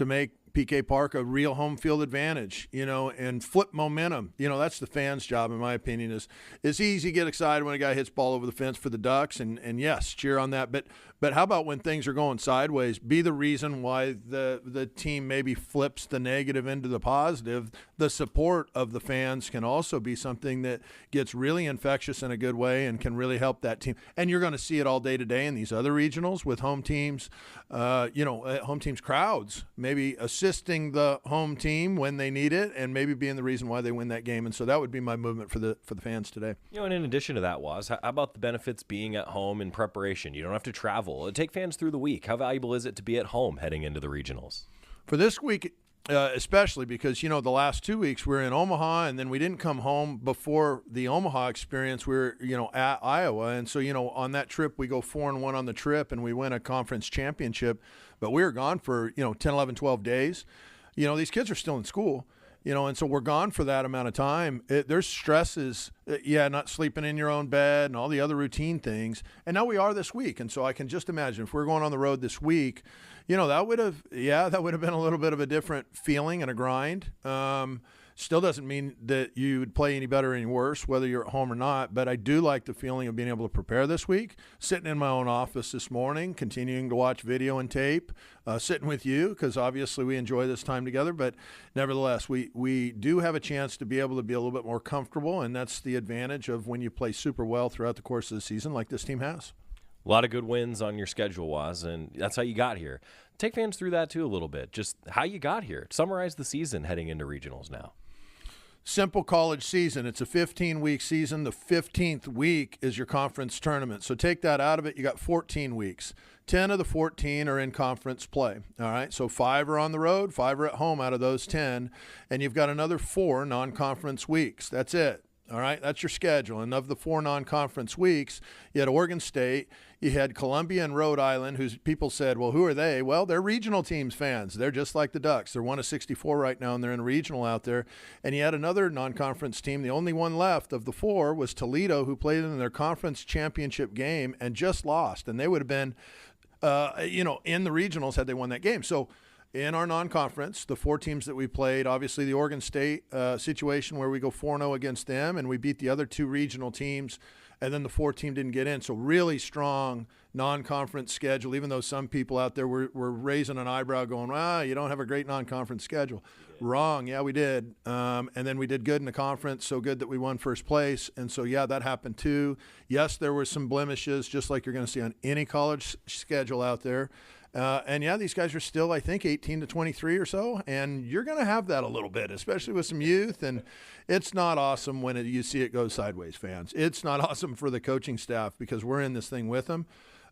make PK Park a real home field advantage, and flip momentum. That's the fans' job, in my opinion. It's easy to get excited when a guy hits ball over the fence for the Ducks, and yes, cheer on that. But how about when things are going sideways? Be the reason why the team maybe flips the negative into the positive. The support of the fans can also be something that gets really infectious in a good way and can really help that team. And you're going to see it all day today in these other regionals with home teams, home teams crowds, maybe assisting the home team when they need it, and maybe being the reason why they win that game. And so that would be my movement for the fans today. And in addition to that, Waz, how about the benefits being at home in preparation? You don't have to travel. Take fans through the week. How valuable is it to be at home heading into the regionals? For this week, especially because, the last 2 weeks we were in Omaha, and then we didn't come home before the Omaha experience. We were, at Iowa. And so, on that trip, we go 4-1 on the trip, and we win a conference championship. But we were gone for, 10, 11, 12 days. These kids are still in school. And so we're gone for that amount of time. There's stresses, not sleeping in your own bed and all the other routine things. And now we are this week. And so I can just imagine if we're going on the road this week, that would have been a little bit of a different feeling and a grind. Still doesn't mean that you would play any better or any worse, whether you're at home or not. But I do like the feeling of being able to prepare this week, sitting in my own office this morning, continuing to watch video and tape, sitting with you, because obviously we enjoy this time together. But nevertheless, we do have a chance to be able to be a little bit more comfortable, and that's the advantage of when you play super well throughout the course of the season like this team has. A lot of good wins on your schedule, Waz, and that's how you got here. Take fans through that too a little bit, just how you got here. Summarize the season heading into regionals now. Simple college season. It's a 15-week season. The 15th week is your conference tournament. So take that out of it. You got 14 weeks. 10 of the 14 are in conference play. All right, so 5 are on the road, 5 are at home out of those 10, and you've got another 4 non-conference weeks. That's it. All right, that's your schedule. And of the 4 non-conference weeks, you had Oregon State, you had Columbia and Rhode Island, whose people said, well, who are they? Well, they're regional teams fans. They're just like the Ducks. They're 1 of 64 right now, and they're in a regional out there. And you had another non-conference team. The only one left of the 4 was Toledo, who played in their conference championship game and just lost. And they would have been, in the regionals had they won that game. So in our non-conference, the 4 teams that we played, obviously the Oregon State situation where we go 4-0 against them, and we beat the other 2 regional teams, and then the 4 team didn't get in. So really strong non-conference schedule, even though some people out there were raising an eyebrow going, you don't have a great non-conference schedule. Wrong. Yeah, we did. And then we did good in the conference, so good that we won first place. And so, yeah, that happened too. Yes, there were some blemishes, just like you're going to see on any college schedule out there. And yeah, these guys are still, I think, 18 to 23 or so, and you're going to have that a little bit, especially with some youth. And it's not awesome when you see it go sideways, fans. It's not awesome for the coaching staff because we're in this thing with them.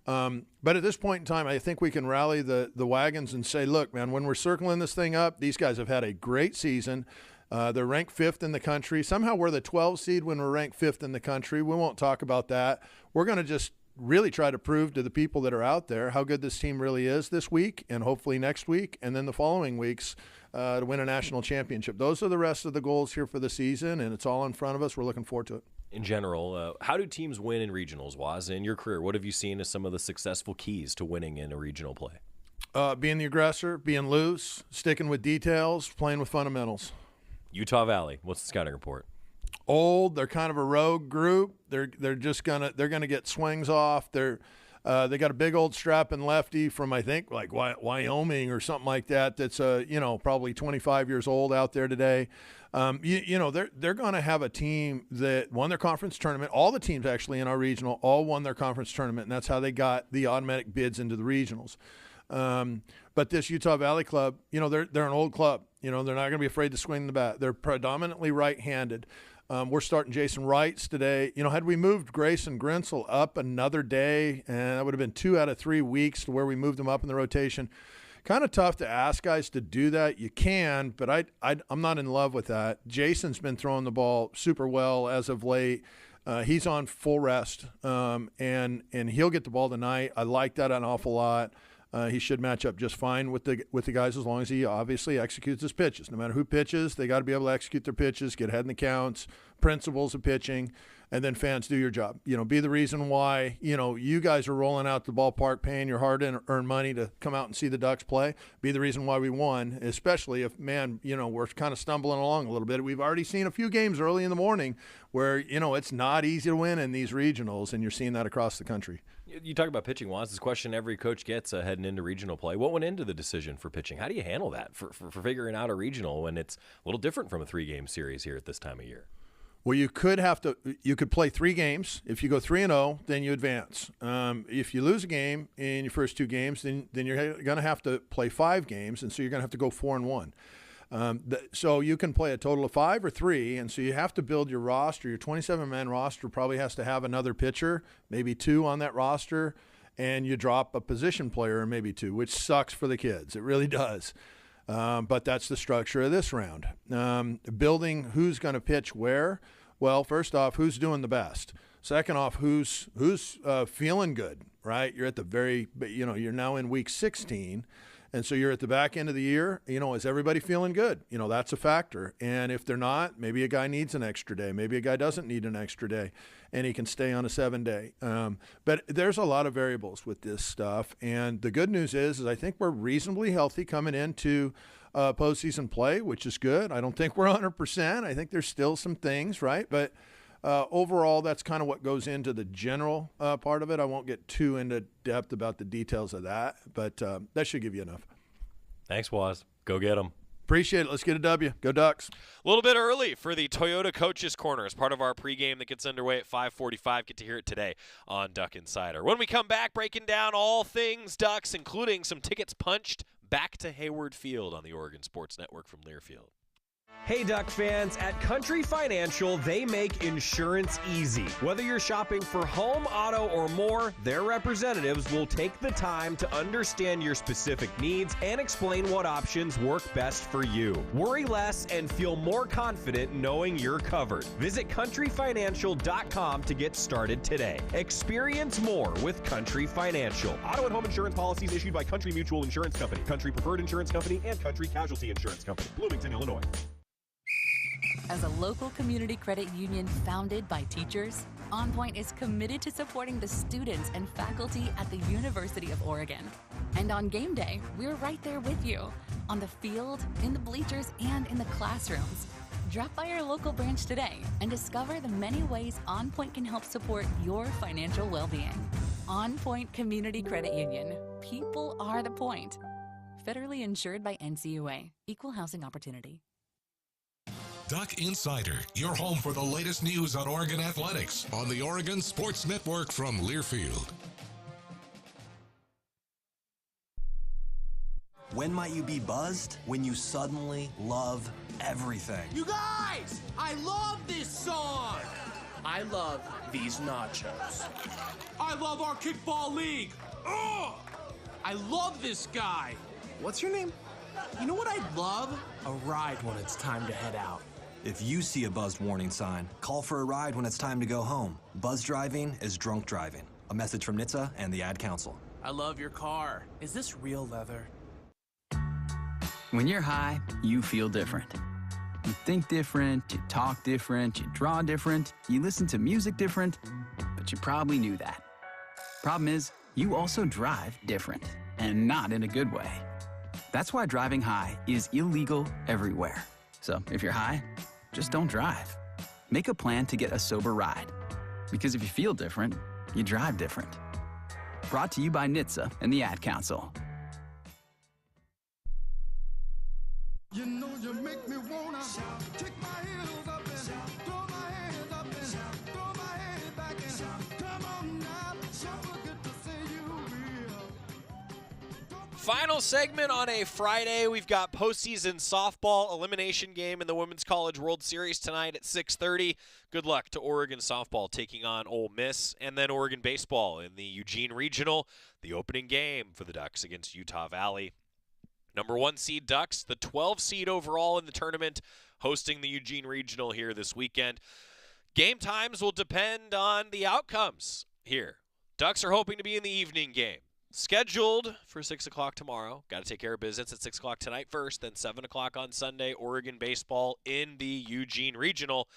But at this point in time, I think we can rally the wagons and say, look, man, when we're circling this thing up, these guys have had a great season. They're ranked 5th in the country. Somehow we're the 12 seed when we're ranked 5th in the country. We won't talk about that. We're going to just really try to prove to the people that are out there how good this team really is this week and hopefully next week and then the following weeks to win a national championship. Those are the rest of the goals here for the season, and it's all in front of us. We're looking forward to it. In general, how do teams win in regionals, Waz? In your career, what have you seen as some of the successful keys to winning in a regional play? Being the aggressor, being loose, sticking with details, playing with fundamentals. Utah Valley, what's the scouting report? Old, they're kind of a rogue group. They're gonna get swings off. They got a big old strapping lefty from I think like Wyoming or something like that. That's probably 25 years old out there today. They're going to have a team that won their conference tournament. All the teams actually in our regional all won their conference tournament, and that's how they got the automatic bids into the regionals. But this Utah Valley club, they're an old club. They're not going to be afraid to swing the bat. They're predominantly right-handed. We're starting Jason Wrights today. Had we moved Grayson Grinsell up another day, and that would have been 2 out of 3 weeks to where we moved him up in the rotation. Kind of tough to ask guys to do that. You can, but I'm not in love with that. Jason's been throwing the ball super well as of late. He's on full rest, and he'll get the ball tonight. I like that an awful lot. He should match up just fine with the guys as long as he obviously executes his pitches. No matter who pitches, they got to be able to execute their pitches, get ahead in the counts, principles of pitching, and then fans do your job. Be the reason why, you guys are rolling out the ballpark, paying your hard-earned money to come out and see the Ducks play. Be the reason why we won, especially if, we're kind of stumbling along a little bit. We've already seen a few games early in the morning where, it's not easy to win in these regionals, and you're seeing that across the country. You talk about pitching, Waz. This question every coach gets heading into regional play. What went into the decision for pitching? How do you handle that for figuring out a regional when it's a little different from a 3-game series here at this time of year? Well, you could play 3 games. If you go 3-0, then you advance. If you lose a game in your first 2 games, then you're going to have to play 5 games, and so you're going to have to go 4-1. So you can play a total of 5 or 3, and so you have to build your roster. Your 27-man roster probably has to have another pitcher, maybe 2 on that roster, and you drop a position player or maybe 2, which sucks for the kids. It really does. But that's the structure of this round. Building who's going to pitch where. Well, first off, who's doing the best? Second off, who's feeling good, right? You're at the you're now in week 16. And so you're at the back end of the year, is everybody feeling good? That's a factor. And if they're not, maybe a guy needs an extra day. Maybe a guy doesn't need an extra day, and he can stay on a 7-day. But there's a lot of variables with this stuff. And the good news is I think we're reasonably healthy coming into postseason play, which is good. I don't think we're 100%. I think there's still some things, right? But overall, that's kind of what goes into the general part of it. I won't get too into depth about the details of that, but that should give you enough. Thanks, Waz. Go get them. Appreciate it. Let's get a W. Go Ducks. A little bit early for the Toyota Coaches Corner as part of our pregame that gets underway at 5:45. Get to hear it today on Duck Insider. When we come back, breaking down all things Ducks, including some tickets punched back to Hayward Field on the Oregon Sports Network from Learfield. Hey Duck fans, at Country Financial, they make insurance easy. Whether you're shopping for home, auto, or more, their representatives will take the time to understand your specific needs and explain what options work best for you. Worry less and feel more confident knowing you're covered. Visit countryfinancial.com to get started today. Experience more with Country Financial. Auto and home insurance policies issued by Country Mutual Insurance Company, Country Preferred Insurance Company, and Country Casualty Insurance Company, Bloomington, Illinois. As a local community credit union founded by teachers, OnPoint is committed to supporting the students and faculty at the University of Oregon. And on game day, we're right there with you, on the field, in the bleachers, and in the classrooms. Drop by our local branch today and discover the many ways OnPoint can help support your financial well-being. OnPoint Community Credit Union. People are the point. Federally insured by NCUA. Equal housing opportunity. Duck Insider, your home for the latest news on Oregon athletics on the Oregon Sports Network from Learfield. When might you be buzzed? When you suddenly love everything. You guys, I love this song. I love these nachos. I love our kickball league. Ugh! I love this guy. What's your name? You know what I'd love? A ride when it's time to head out. If you see a buzzed warning sign, call for a ride when it's time to go home. Buzz driving is drunk driving. A message from NHTSA and the Ad Council. I love your car. Is this real leather? When you're high, you feel different. You think different, you talk different, you draw different, you listen to music different, but you probably knew that. Problem is, you also drive different, and not in a good way. That's why driving high is illegal everywhere. So if you're high, just don't drive. Make a plan to get a sober ride. Because if you feel different, you drive different. Brought to you by NHTSA and the Ad Council. You know you make me wanna kick my heels up and throw my hands up and throw my head back and come on now, so good to see you real. Final segment on a Friday. We've got postseason softball elimination game in the Women's College World Series tonight at 6:30. Good luck to Oregon softball taking on Ole Miss, and then Oregon baseball in the Eugene Regional, the opening game for the Ducks against Utah Valley. Number 1 seed Ducks, the 12 seed overall in the tournament, hosting the Eugene Regional here this weekend. Game times will depend on the outcomes here. Ducks are hoping to be in the evening game. Scheduled for 6 o'clock tomorrow. Got to take care of business at 6 o'clock tonight first, then 7 o'clock on Sunday, Oregon baseball in the Eugene Regional.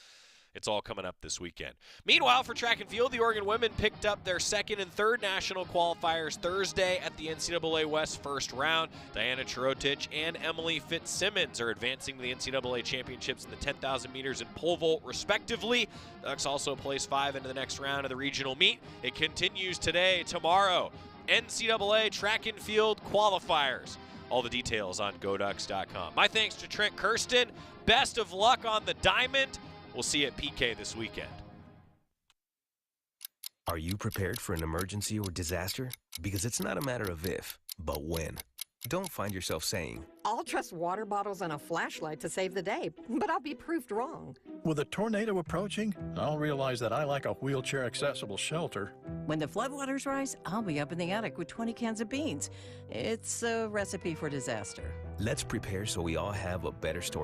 It's all coming up this weekend. Meanwhile, for track and field, the Oregon women picked up their second and third national qualifiers Thursday at the NCAA West first round. Diana Chirotich and Emily Fitzsimmons are advancing to the NCAA championships in the 10,000 meters and pole vault, respectively. Ducks also placed 5 into the next round of the regional meet. It continues today, tomorrow. NCAA track and field qualifiers. All the details on GoDucks.com. My thanks to Trent Kersten. Best of luck on the diamond. We'll see you at PK this weekend. Are you prepared for an emergency or disaster? Because it's not a matter of if, but when. Don't find yourself saying, I'll trust water bottles and a flashlight to save the day, but I'll be proved wrong. With a tornado approaching, I'll realize that I lack a wheelchair-accessible shelter. When the floodwaters rise, I'll be up in the attic with 20 cans of beans. It's a recipe for disaster. let's prepare so we all have a better story.